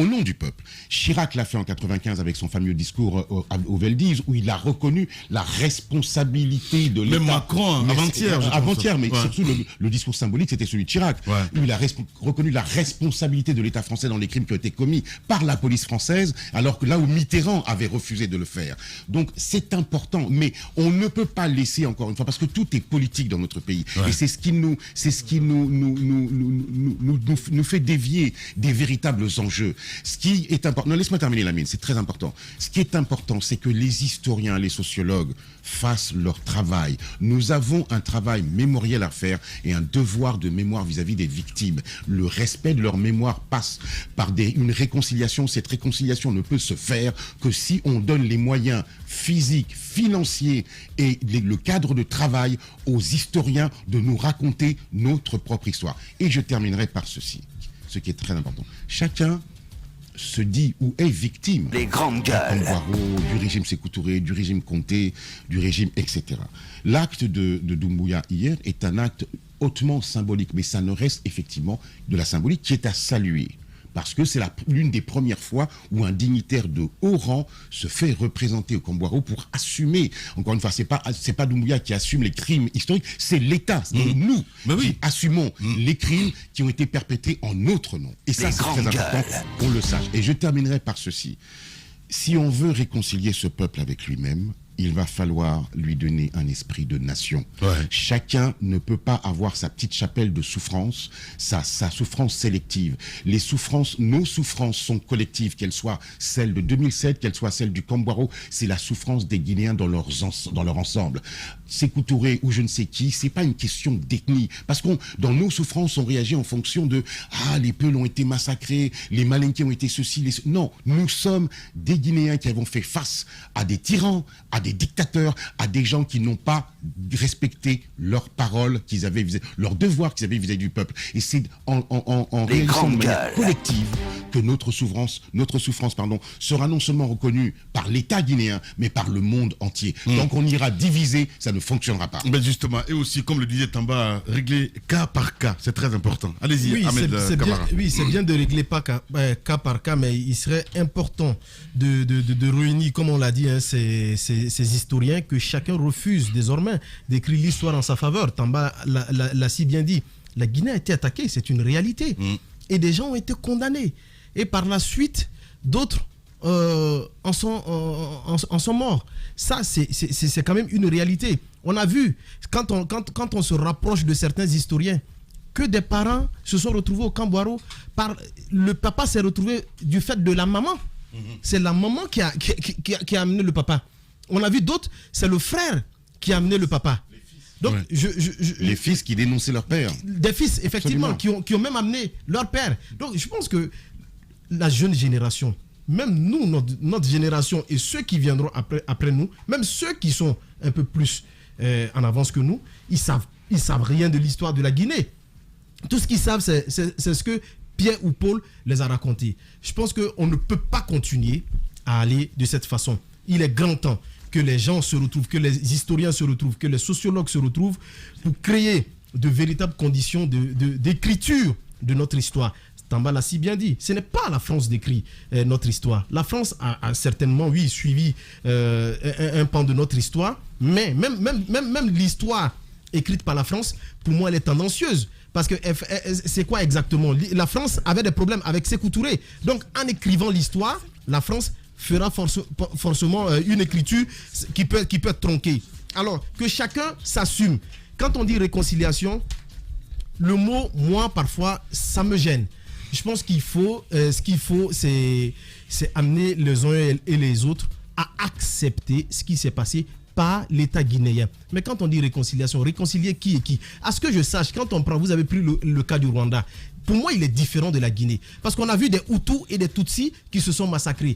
nom du peuple. Chirac l'a fait en 95 avec son fameux discours au Veldiz, où il a reconnu la responsabilité de l'État. Même Macron, avant-hier, mais surtout le discours symbolique, c'était celui de Chirac, où il a reconnu la responsabilité de l'État français dans les crimes qui ont été commis par la police française, alors que là où Mitterrand avait refusé de le faire. Donc c'est important, mais on ne peut pas laisser, encore une fois, parce que tout est politique dans notre pays, et c'est ce qui nous fait dévier des véritables enjeux. Ce qui est important, non, laisse-moi terminer Lamine, c'est très important. Ce qui est important, c'est que les historiens, les sociologues fassent leur travail. Nous avons un travail mémoriel à faire et un devoir de mémoire vis-à-vis des victimes. Le respect de leur mémoire passe par une réconciliation. Cette réconciliation ne peut se faire que si on donne les moyens physiques, financiers et le cadre de travail aux historiens de nous raconter notre propre histoire. Et je terminerai par ceci, ce qui est très important. Chacun se dit ou est victime Les grandes gueules. du régime Sékou Touré, du régime Conté, du régime, etc. L'acte de Doumbouya hier est un acte hautement symbolique, mais ça ne reste effectivement de la symbolique qui est à saluer. Parce que c'est l'une des premières fois où un dignitaire de haut rang se fait représenter au Kambouaro pour assumer. Encore une fois, c'est pas Doumbouya qui assume les crimes historiques, c'est l'État, c'est nous qui assumons les crimes qui ont été perpétrés en notre nom. Et ça, c'est très important qu'on le sache. Et je terminerai par ceci. Si on veut réconcilier ce peuple avec lui-même, il va falloir lui donner un esprit de nation. Chacun ne peut pas avoir sa petite chapelle de souffrance, sa souffrance sélective. Nos souffrances sont collectives, qu'elles soient celles de 2007, qu'elles soient celles du Kambouaro, c'est la souffrance des Guinéens dans leur ensemble. Sékou Touré ou je ne sais qui, c'est pas une question d'ethnie. Parce que dans nos souffrances, on réagit en fonction de les Peuls ont été massacrés, les Malinké ont été ceci, non, nous sommes des Guinéens qui avons fait face à des tyrans, à des dictateurs, à des gens qui n'ont pas respecté leurs paroles qu'ils avaient leurs devoirs qu'ils avaient vis-à-vis du peuple. Et c'est en réalisant de manière collective que notre souffrance sera non seulement reconnue par l'État guinéen, mais par le monde entier. Donc on ira diviser, ça ne fonctionnera pas. Ben justement, et aussi, comme le disait Tamba, régler cas par cas, c'est très important. Allez-y, Ahmed Kamara. C'est bien de régler pas cas par cas, mais il serait important de réunir, comme on l'a dit, ces historiens, que chacun refuse désormais d'écrire l'histoire en sa faveur. Tamba l'a si bien dit. La Guinée a été attaquée, c'est une réalité. Et des gens ont été condamnés. Et par la suite, d'autres en sont morts. Ça, c'est quand même une réalité. On a vu, quand on se rapproche de certains historiens, que des parents se sont retrouvés au Kambouaro. Le papa s'est retrouvé du fait de la maman. C'est la maman qui a amené le papa. On a vu d'autres, c'est le frère qui a amené le papa. Donc, les fils qui dénonçaient leur père. Des fils, effectivement, qui ont même amené leur père. Donc, je pense que la jeune génération, même nous, notre génération et ceux qui viendront après nous, même ceux qui sont un peu plus en avance que nous, ils savent rien de l'histoire de la Guinée. Tout ce qu'ils savent, c'est ce que Pierre ou Paul les a raconté. Je pense qu'on ne peut pas continuer à aller de cette façon. Il est grand temps que les gens se retrouvent, que les historiens se retrouvent, que les sociologues se retrouvent pour créer de véritables conditions d'écriture de notre histoire. Tamba l'a si bien dit, ce n'est pas la France d'écrire notre histoire. La France a certainement, oui, suivi un pan de notre histoire, mais même l'histoire écrite par la France, pour moi, elle est tendancieuse. Parce que c'est quoi exactement? La France avait des problèmes avec Sékou Touré. Donc, en écrivant l'histoire, la France fera forcément une écriture qui peut être tronquée. Alors, que chacun s'assume. Quand on dit réconciliation, le mot, moi, parfois, ça me gêne. Je pense qu'il faut, ce qu'il faut, c'est amener les uns et les autres à accepter ce qui s'est passé par l'État guinéen. Mais quand on dit réconciliation, réconcilier qui et qui? À ce que je sache, quand on prend, vous avez pris le cas du Rwanda. Pour moi, il est différent de la Guinée. Parce qu'on a vu des Hutus et des Tutsis qui se sont massacrés.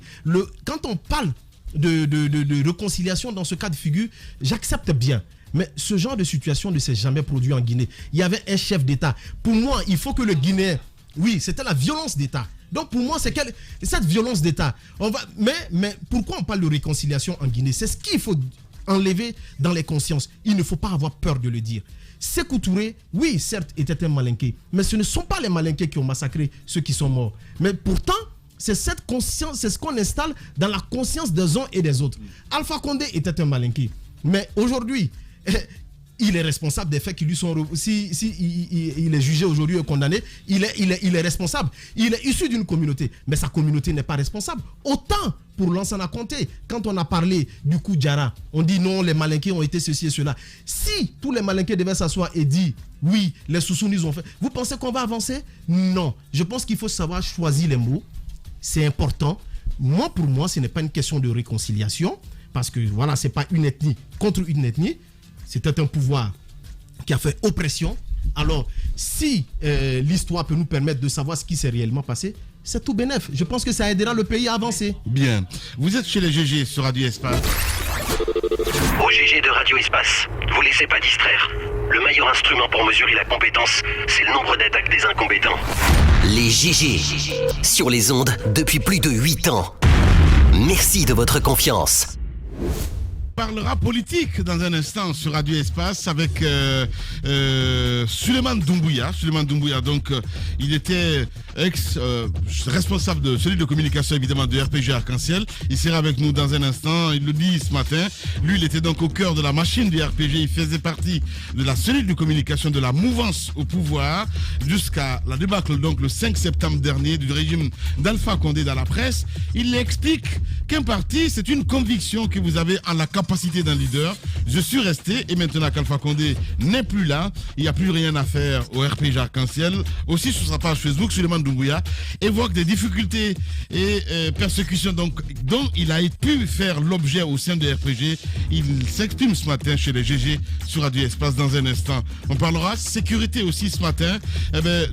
Quand on parle de réconciliation dans ce cas de figure, j'accepte bien. Mais ce genre de situation ne s'est jamais produit en Guinée. Il y avait un chef d'État. Pour moi, il faut que le Guinéen... Oui, c'était la violence d'État. Donc pour moi, c'est cette violence d'État. Mais pourquoi on parle de réconciliation en Guinée? C'est ce qu'il faut enlever dans les consciences. Il ne faut pas avoir peur de le dire. Sékou Touré, oui, certes, était un Malinké, mais ce ne sont pas les Malinkés qui ont massacré ceux qui sont morts. Mais pourtant, c'est cette conscience, c'est ce qu'on installe dans la conscience des uns et des autres. Alpha Condé était un Malinké. Mais aujourd'hui, il est responsable des faits qui lui sont... il est jugé aujourd'hui et condamné, il est responsable. Il est issu d'une communauté, mais sa communauté n'est pas responsable. Autant pour Lansana Conté, quand on a parlé du coup Diarra, on dit non, les Malinqués ont été ceci et cela. Si tous les Malinqués devaient s'asseoir et dire oui, les Soussounis ont fait, vous pensez qu'on va avancer? Non. Je pense qu'il faut savoir choisir les mots. C'est important. Pour moi, ce n'est pas une question de réconciliation, parce que voilà, c'est pas une ethnie contre une ethnie. C'était un pouvoir qui a fait oppression. Alors, si l'histoire peut nous permettre de savoir ce qui s'est réellement passé, c'est tout bénef. Je pense que ça aidera le pays à avancer. Bien. Vous êtes chez les GG sur Radio Espace. Au GG de Radio Espace, vous laissez pas distraire. Le meilleur instrument pour mesurer la compétence, c'est le nombre d'attaques des incompétents. Les GG, sur les ondes depuis plus de 8 ans. Merci de votre confiance. On parlera politique dans un instant sur Radio Espace avec Suleiman Doumbouya. Suleiman Doumbouya, donc, il était responsable de celui de communication évidemment de RPG Arc-en-Ciel. Il sera avec nous dans un instant. Il le dit ce matin. Lui, il était donc au cœur de la machine du RPG. Il faisait partie de la cellule de communication de la mouvance au pouvoir jusqu'à la débâcle donc le 5 septembre dernier du régime d'Alpha Condé dans la presse. Il explique qu'un parti, c'est une conviction que vous avez en la capacité d'un leader. Je suis resté et maintenant qu'Alpha Condé n'est plus là, il n'y a plus rien à faire au RPG Arc-en-Ciel. Aussi sur sa page Facebook, Suleiman Doumbouya évoque des difficultés et persécutions dont il a pu faire l'objet au sein de RPG. Il s'exprime ce matin chez les GG sur Radio Espace dans un instant. On parlera sécurité aussi ce matin.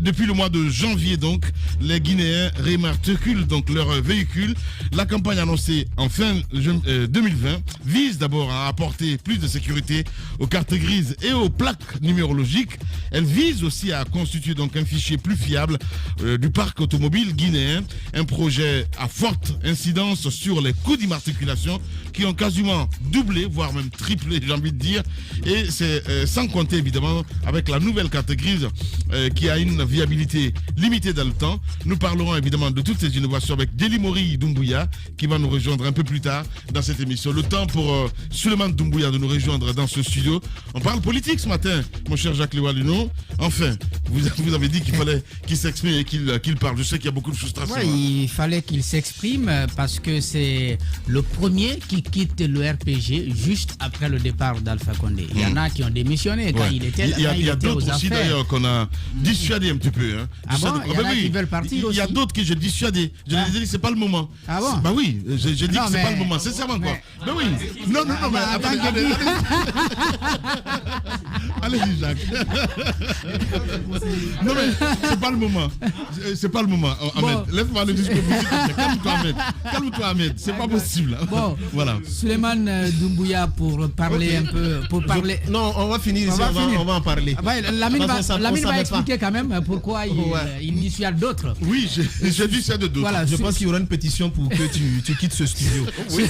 Depuis le mois de janvier donc, les Guinéens réimmatriculent donc leurs véhicules. La campagne annoncée en fin 2020 vise d'abord à apporter plus de sécurité aux cartes grises et aux plaques numérologiques. Elle vise aussi à constituer donc un fichier plus fiable du parc automobile guinéen. Un projet à forte incidence sur les coûts d'immatriculation qui ont quasiment doublé, voire même triplé, j'ai envie de dire. Et c'est sans compter évidemment avec la nouvelle carte grise qui a une viabilité limitée dans le temps. Nous parlerons évidemment de toutes ces innovations avec Delimori Doumbouya qui va nous rejoindre un peu plus tard dans cette émission. Le temps pour Suleiman Doumbouya de nous rejoindre dans ce studio. On parle politique ce matin, mon cher Jacques Léwaluno. Enfin, vous avez dit qu'il fallait qu'il s'exprime et qu'il parle. Je sais qu'il y a beaucoup de frustration. Oui, il fallait qu'il s'exprime parce que c'est le premier qui quitte le RPG juste après le départ d'Alpha Condé. Il y en a qui ont démissionné quand il était Il y a d'autres aussi d'ailleurs qu'on a dissuadé un petit peu. Hein. Ah bon, il y en a qui veulent partir aussi. Il y a d'autres que j'ai dissuadé. Je les ai dit c'est pas le moment. Ah bon? Bah oui, j'ai dit que c'est pas le moment. Sincèrement quoi. Ben oui. Non, mais attendez. Allez-y, Jacques. Non mais c'est pas le moment. C'est pas le moment. Ahmed, laisse-moi le discours. Calme-toi, Ahmed. C'est pas possible. Bon, voilà. Suleiman Doumbouya pour parler un peu. Non, on va finir ici. On va en parler. Lamine va expliquer quand même pourquoi il dissuade d'autres. Oui, je dissuade d'autres. Voilà, je pense qu'il y aura une pétition pour que tu quittes ce studio. Oui.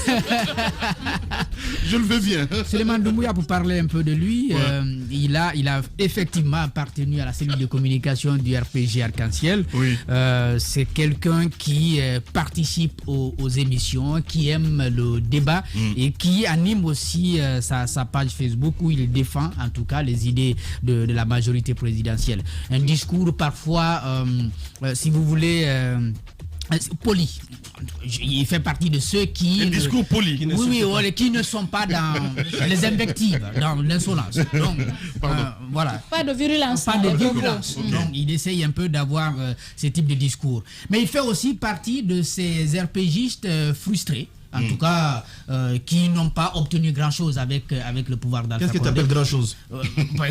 Je le veux bien. Suleiman Doumbouya, pour parler un peu de lui, il a effectivement appartenu à la cellule de communication du RPG Arc-en-Ciel. Oui. C'est quelqu'un qui participe aux émissions, qui aime le débat et qui anime aussi sa page Facebook où il défend en tout cas les idées de la majorité présidentielle. Un discours parfois, si vous voulez, poli. Il fait partie de ceux qui... Un discours poli. Qui ne sont pas dans les invectives, dans l'insolence. Donc, voilà. Pas de virulence. Pas de virulence. Donc, il essaye un peu d'avoir ce type de discours. Mais il fait aussi partie de ces RPGistes frustrés. En tout cas, qui n'ont pas obtenu grand-chose avec le pouvoir d'Alpha Condé. Qu'est-ce que tu appelles grand-chose?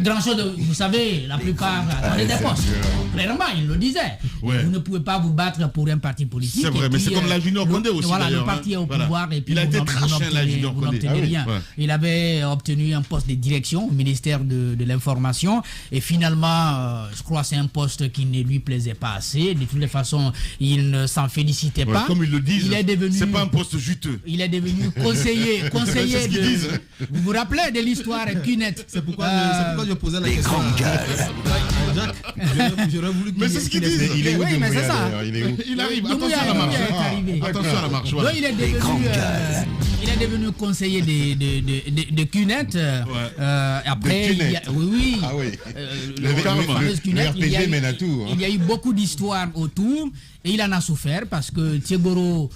Grand-chose, vous savez, la plupart attendaient des postes. Clairement, il le disait. Ouais. Vous ne pouvez pas vous battre pour un parti politique. C'est vrai, mais c'est comme la Junior Condé aussi. Voilà, le parti est au pouvoir et puis il a été traché, la Junior Condé. rien. Ouais. Il avait obtenu un poste de direction au ministère de l'information et finalement, je crois que c'est un poste qui ne lui plaisait pas assez. De toutes les façons, il ne s'en félicitait pas. Comme ils le disent, c'est pas un poste juteux. Il est devenu conseiller de... Vous vous rappelez de l'histoire Cunette? C'est pourquoi je posais la question. J'aurais voulu. Mais c'est ce qu'ils disent. Il est où? Oui, mais c'est ça. Il arrive. Attention à la marche. Il est devenu conseiller de Cunette. Après, oui. Ah oui. Le RPG mène à tout. Il y a eu beaucoup d'histoires autour. Et il en a souffert parce que Thiegoro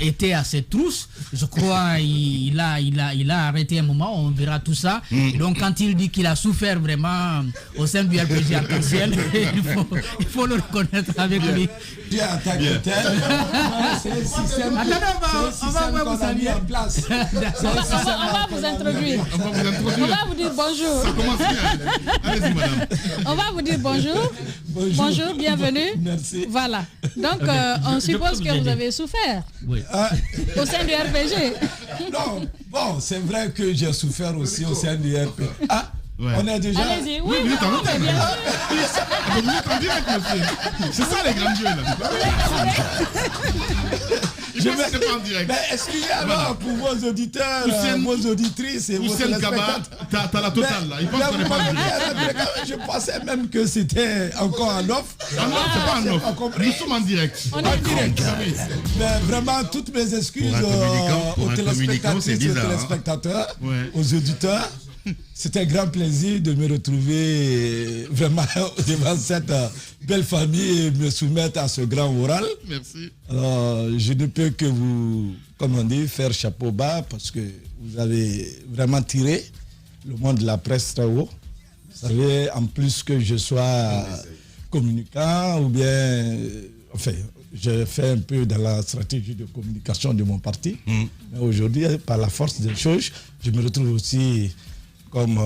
était à ses trousses. Je crois il a arrêté un moment, on verra tout ça. Et donc quand il dit qu'il a souffert vraiment au sein du RPG Arc-en-Ciel, il faut le reconnaître avec lui. Tu as attaqué tel. C'est le système. On va vous saluer en place. On va vous introduire. On va vous dire bonjour. Ça commence bien. Allez-y, madame. On va vous dire bonjour. Bonjour, bienvenue. Merci. Voilà. Donc, on suppose que vous avez souffert au sein du RPG. Non, bon, c'est vrai que j'ai souffert aussi au sein du RPG. Ah, on est déjà... Allez-y, oui, vous êtes en bien sûr. Vous êtes en direct, monsieur. C'est ça les grands jeux, là. Je vais pas en direct. Mais excusez alors pour vos auditeurs, vos auditrices et vos téléspectateurs. T'as la totale là. Il pense qu'on n'est pas en direct. Je pensais même que c'était encore en off. Ah non, c'est pas en off. Nous sommes en direct. On est en direct. Mais vraiment, toutes mes excuses aux téléspectateurs, aux auditeurs. C'est un grand plaisir de me retrouver vraiment devant cette belle famille et me soumettre à ce grand oral. Merci. Alors, je ne peux que vous, comme on dit, faire chapeau bas parce que vous avez vraiment tiré le monde de la presse très haut. Vous savez, en plus que je sois communicant ou bien... Enfin, je fais un peu dans la stratégie de communication de mon parti. Mais aujourd'hui, par la force des choses, je me retrouve aussi... comme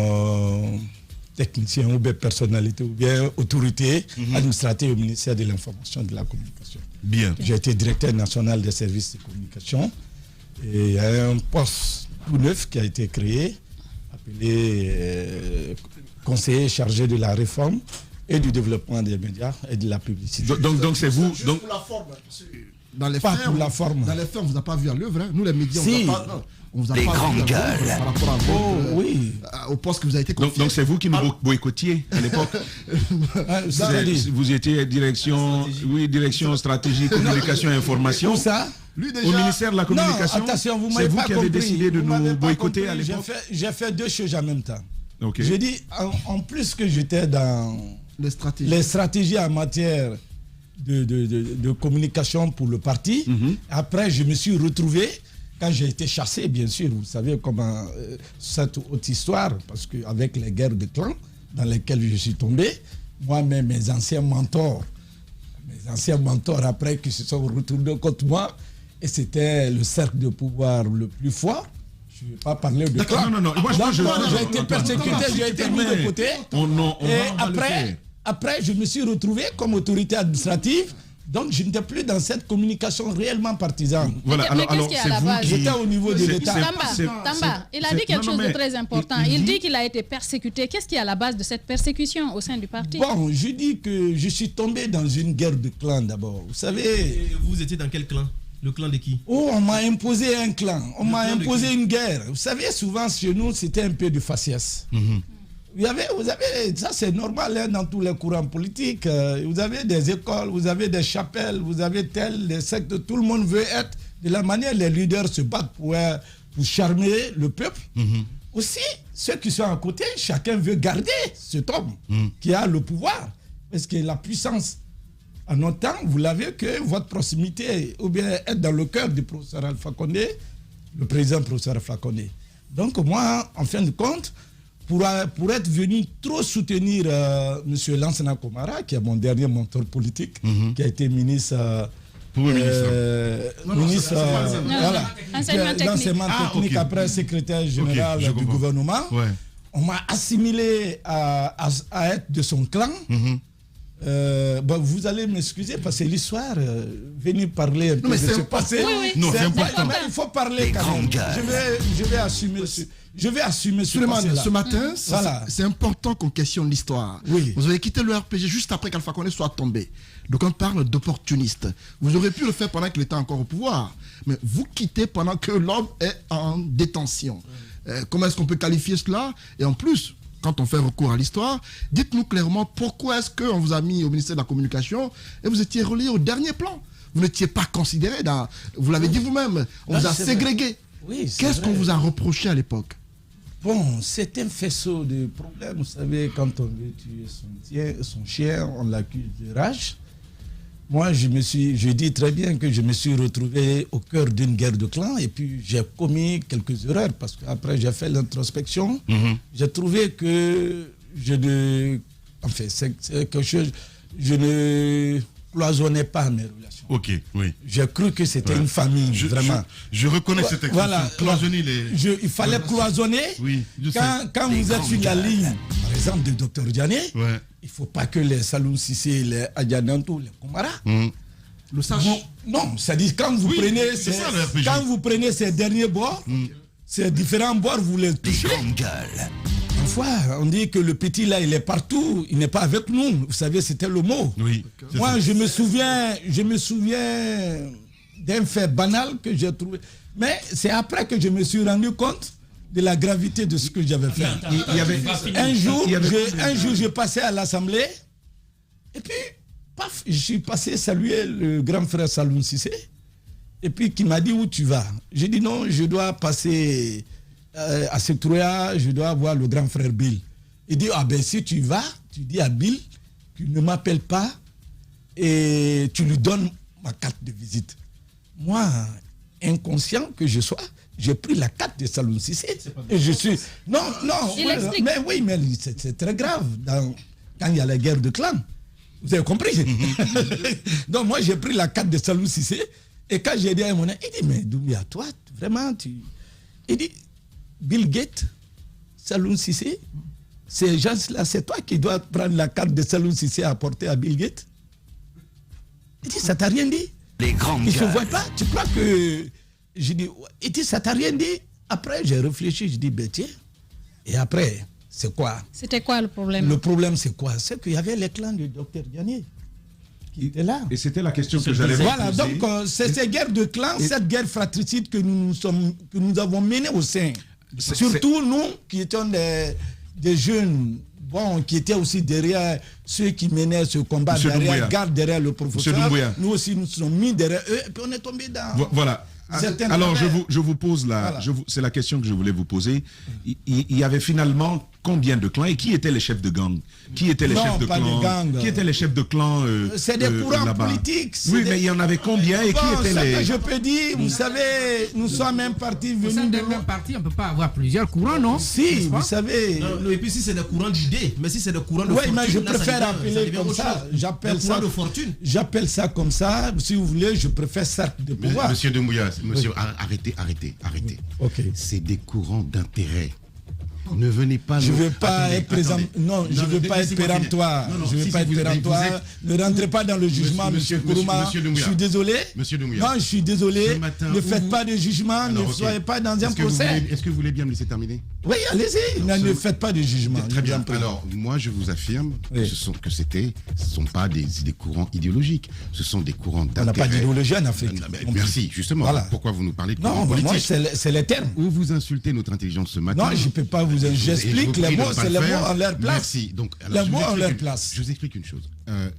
technicien ou bien personnalité ou bien autorité administrative au ministère de l'Information et de la Communication. Bien. J'ai été directeur national des services de communication et il y a un poste tout neuf qui a été créé, appelé conseiller chargé de la réforme et du développement des médias et de la publicité. Donc c'est vous... Pour la forme. Dans les pas faits, pour la forme. Dans les faits, on ne vous a pas vu à l'œuvre. Nous, les médias, si. on vous a pas vu par rapport à au poste que vous avez été confié. Donc c'est vous qui nous boycottiez à l'époque. Vous étiez direction stratégie, communication et information. Où ça? Lui déjà, au ministère de la Communication. Non, attention, vous c'est m'avez vous pas qui avez compris. décidé de nous boycotter à l'époque. J'ai fait deux choses en même temps. Okay. Je dis, en plus que j'étais dans les stratégies en matière de communication pour le parti, après je me suis retrouvé, quand j'ai été chassé, bien sûr, vous savez comment cette haute histoire, parce qu'avec les guerres de clans dans lesquelles je suis tombé, moi-même, mes anciens mentors après qui se sont retournés contre moi, et c'était le cercle de pouvoir le plus fort. Je ne vais pas parler de clans. Non. J'ai été persécuté, j'ai été mis de côté. Et après, je me suis retrouvé comme autorité administrative. Donc, je n'étais plus dans cette communication réellement partisane. Voilà, mais qu'est-ce qui est à la base? J'étais au niveau de l'État. Tamba, il a dit quelque chose de très important. Il dit qu'il a été persécuté. Qu'est-ce qui est à la base de cette persécution au sein du parti? Bon, je dis que je suis tombé dans une guerre de clans d'abord. Vous savez... Et vous étiez dans quel clan? Le clan de qui? Oh, on m'a imposé un clan. On m'a imposé une guerre. Vous savez, souvent, chez nous, c'était un peu de faciès. Vous avez, ça c'est normal hein, dans tous les courants politiques. Vous avez des écoles, vous avez des chapelles, vous avez des sectes. Tout le monde veut être. De la manière les leaders se battent pour charmer le peuple. Aussi, ceux qui sont à côté, chacun veut garder cet homme qui a le pouvoir. Parce que la puissance, en notre temps, vous l'avez que votre proximité, ou bien être dans le cœur du professeur Alpha Condé, le président professeur Alpha Condé. Donc moi, en fin de compte, pour être venu trop soutenir M. Lansana Komara, qui est mon dernier mentor politique, qui a été ministre... d'enseignement technique, après secrétaire général du gouvernement. On m'a assimilé à être de son clan. Vous allez m'excuser parce que l'histoire, venir parler un peu de ce passé. Non, c'est important. Il faut parler quand même. Je vais assumer ce passé-là. Ce matin, c'est important qu'on questionne l'histoire. Oui. Vous avez quitté le RPG juste après qu'Alpha Condé soit tombé. Donc on parle d'opportuniste. Vous aurez pu le faire pendant qu'il était encore au pouvoir. Mais vous quittez pendant que l'homme est en détention. Comment est-ce qu'on peut qualifier cela? Et en plus, quand on fait recours à l'histoire, dites-nous clairement pourquoi est-ce qu'on vous a mis au ministère de la Communication et vous étiez relié au dernier plan. Vous n'étiez pas considéré, vous l'avez dit vous-même, on vous a ségrégué. Oui, c'est Qu'est-ce qu'on vrai. vous a reproché à l'époque? Bon, c'est un faisceau de problèmes. Vous savez, quand on veut tuer son chien, on l'accuse de rage. Moi, je dis très bien que je me suis retrouvé au cœur d'une guerre de clans et puis j'ai commis quelques erreurs parce qu'après j'ai fait l'introspection. J'ai trouvé que c'est quelque chose, je ne cloisonnais pas mes relations. Ok, oui. J'ai cru que c'était une famille, vraiment. Je reconnais cette expression. Voilà, Cloisonner les... il fallait cloisonner. Oui, je sais. Quand vous êtes sur la ligne, par exemple, de Dr Diané, Ouais. il ne faut pas que les Salou Sissé, les Adjanantou, les Koumara, Le sachent. non, c'est-à-dire quand vous Oui, prenez c'est ça, le RPG. quand vous prenez ces derniers bords, ces différents bords, vous les touchez. Parfois, on dit que le petit là, il est partout, il n'est pas avec nous. Vous savez, c'était le mot. Oui. c'est Moi, ça. je me souviens d'un fait banal que j'ai trouvé. Mais c'est après que je me suis rendu compte de la gravité de ce que j'avais fait. Il y avait Un jour, il y avait j'ai passé à l'Assemblée et puis, paf, je suis passé saluer le grand frère Saloum Sissé et puis qui m'a dit où tu vas. J'ai dit non, je dois passer à Setroya, je dois voir le grand frère Bill. Il dit ah ben si tu vas, tu dis à Bill qu'il ne m'appelle pas et tu lui donnes ma carte de visite. Moi, inconscient que je sois, j'ai pris la carte de Saloum Sissé et je suis... Non, Il explique. mais oui, mais c'est très grave quand il y a la guerre de clans. Vous avez compris? Donc moi, j'ai pris la carte de Saloum Sissé et quand j'ai dit à mon ami, il dit, mais Doumbia, toi, vraiment, Il dit, Bill Gates, Saloum Sissé, ces gens-là, c'est toi qui dois prendre la carte de Saloum Sissé à apporter à Bill Gates. Il dit, ça t'a rien dit? Les grandes Il ne se gueules. voit pas. Tu crois que... Je dis, il dit, ça t'a rien dit? Après, j'ai réfléchi, je dis, ben tiens. Et après, c'est quoi? C'était quoi le problème? Le problème, c'est quoi? C'est qu'il y avait les clans du docteur Diané qui étaient là. Et c'était la question que j'allais vous Voilà, poser. donc c'est ces guerres de clans, cette guerre fratricide que nous avons menée au sein. Surtout nous qui étions des jeunes, bon, qui étaient aussi derrière ceux qui menaient ce combat, Monsieur Doumbouya. derrière le Monsieur professeur. Doumbouya. Nous aussi, nous sommes mis derrière eux et puis on est tombé dans... Voilà. certains Alors, travers. je vous pose Voilà. c'est la question que je voulais vous poser. Il y avait finalement combien de clans et qui étaient les chefs de gang? Qui étaient les Non, chefs de pas clans? des gangs. Qui étaient les chefs de clans C'est des courants là-bas? politiques. Oui, mais il y en avait combien et Bon, qui étaient ce les... que je peux dire, vous savez, nous sommes un parti Au sein venu de... d'un même parti, on ne peut pas avoir plusieurs courants, non? Si, N'est-ce pas? vous savez... Non, et puis si c'est des courants d'idées, mais si c'est des courants de Oui, fortune, mais je là, ça préfère devient- appeler devient comme autre ça. chose. J'appelle Des ça courants de fortune. J'appelle ça comme ça. Si vous voulez, je préfère cercle de pouvoir. Monsieur Doumbouya, monsieur, arrêtez. Ok. C'est des courants d'intérêt. Ne venez pas... Je ne nous- veux pas Attendez, être présent. attendez. Non, je ne veux pas être laissez-moi péremptoire. finir. Non, Je ne veux si, pas si, être vous êtes- péremptoire. Ne rentrez pas dans le jugement, monsieur Kourouma. Monsieur Je Doumbouya. suis désolé. Monsieur Doumbouya. Non, je suis désolé. Ce matin, Ne où faites vous- pas de jugement. Alors, Ne ok. soyez pas dans un Est-ce que vous procès. voulez- Est-ce que vous voulez bien me laisser terminer? Oui, allez-y. Ne faites pas de jugement. Très je vous bien. en prie. Alors, moi, je vous affirme Oui. que ce ne sont pas des courants idéologiques. Ce sont des courants d'intérêt. On n'a pas d'idéologie en Afrique. Merci, justement. Voilà. Pourquoi vous nous parlez de Non, courants moi, politiques? c'est les termes. Où vous insultez notre intelligence ce matin? Non, je ne peux pas vous... Et je J'explique vous prie les de mots, ne pas c'est le les faire. mots en leur place. Merci. Donc, Les je vous mots en explique leur une- place. Je vous explique une chose.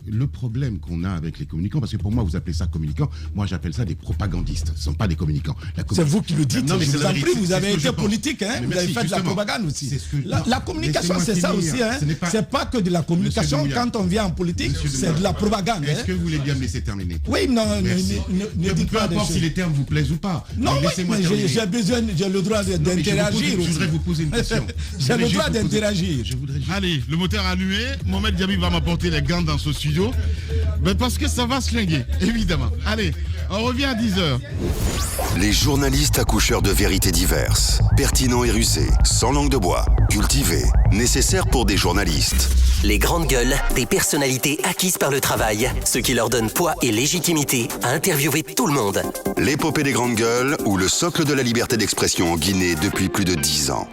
Le problème qu'on a avec les communicants, parce que pour moi, vous appelez ça communicants, moi j'appelle ça des propagandistes. Ce ne sont pas des communicants. C'est vous qui le dites. Non, mais je c'est vous la en vérité, prie, vous c'est avez ce que je été pense. politique, hein, Mais vous avez merci, fait de la justement. propagande aussi. C'est ce que- La non, communication, laissez-moi c'est ça finir. aussi. Hein. Ce n'est pas- C'est pas que de la communication. Monsieur Doumbouya. Quand on vient en politique, Monsieur c'est Doumbouya. de la propagande. Est-ce hein. que vous voulez bien me laisser terminer? Oui, non, Merci. ne dites Peu pas des importe si choses. les termes vous plaisent ou pas. Non, oui, laissez-moi mais terminer. j'ai le droit Non, mais d'interagir. je voudrais aussi. vous poser une question. J'ai le droit d'interagir. Je voudrais juste... Allez, le moteur allumé. Mohamed Diaby va m'apporter les gants dans ce studio. Mais parce que ça va se linguer, évidemment. Allez, on revient à 10h. Les journalistes accoucheurs de vérités diverses, pertinents et rusés, sans langue de bois, cultivés, nécessaires pour des journalistes. Les grandes gueules, des personnalités acquises par le travail, ce qui leur donne poids et légitimité à interviewer tout le monde. L'épopée des grandes gueules ou le socle de la liberté d'expression en Guinée depuis plus de 10 ans.